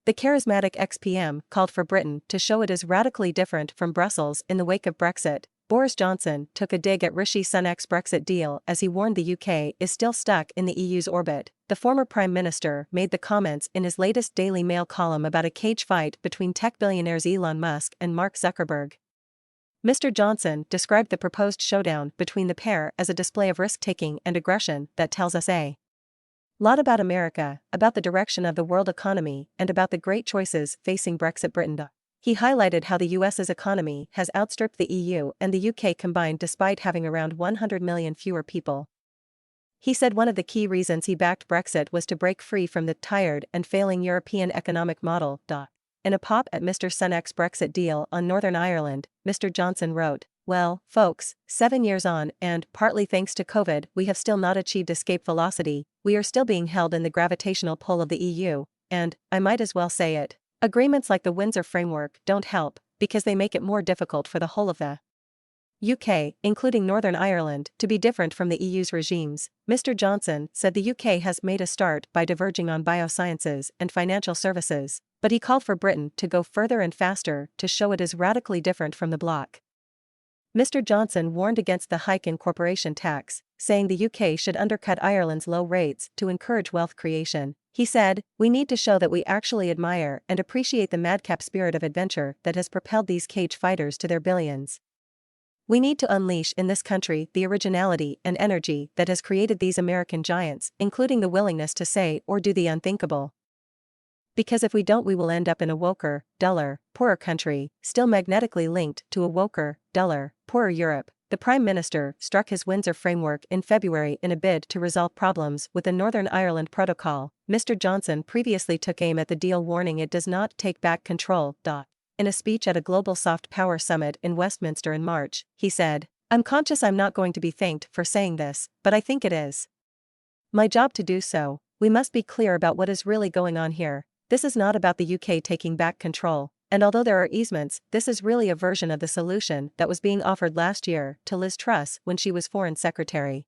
The charismatic ex-PM called for Britain to show it is radically different from Brussels in the wake of Brexit. Boris Johnson took a dig at Rishi Sunak's Brexit deal as he warned the UK is still stuck in the EU's orbit. The former Prime Minister made the comments in his latest Daily Mail column about a cage fight between tech billionaires Elon Musk and Mark Zuckerberg. Mr. Johnson described the proposed showdown between the pair as a display of risk-taking and aggression that tells us a lot about America, about the direction of the world economy, and about the great choices facing Brexit Britain. He highlighted how the US's economy has outstripped the EU and the UK combined despite having around 100 million fewer people. He said one of the key reasons he backed Brexit was to break free from the tired and failing European economic model. In a pop at Mr. Sunak's Brexit deal on Northern Ireland, Mr. Johnson wrote, "Well, folks, 7 years on and, partly thanks to COVID, we have still not achieved escape velocity, we are still being held in the gravitational pull of the EU, and, I might as well say it, agreements like the Windsor Framework don't help, because they make it more difficult for the whole of the UK, including Northern Ireland, to be different from the EU's regimes." Mr. Johnson said the UK has made a start by diverging on biosciences and financial services, but he called for Britain to go further and faster to show it is radically different from the bloc. Mr. Johnson warned against the hike in corporation tax, saying the UK should undercut Ireland's low rates to encourage wealth creation. He said, "We need to show that we actually admire and appreciate the madcap spirit of adventure that has propelled these cage fighters to their billions. We need to unleash in this country the originality and energy that has created these American giants, including the willingness to say or do the unthinkable. Because if we don't, we will end up in a woker, duller, poorer country, still magnetically linked to a woker, duller, poorer Europe." The Prime Minister struck his Windsor Framework in February in a bid to resolve problems with the Northern Ireland Protocol. Mr. Johnson previously took aim at the deal, warning it does not take back control. In a speech at a global soft power summit in Westminster in March, he said, "I'm conscious I'm not going to be thanked for saying this, but I think it is my job to do so. We must be clear about what is really going on here. This is not about the UK taking back control, and although there are easements, this is really a version of the solution that was being offered last year to Liz Truss when she was Foreign Secretary."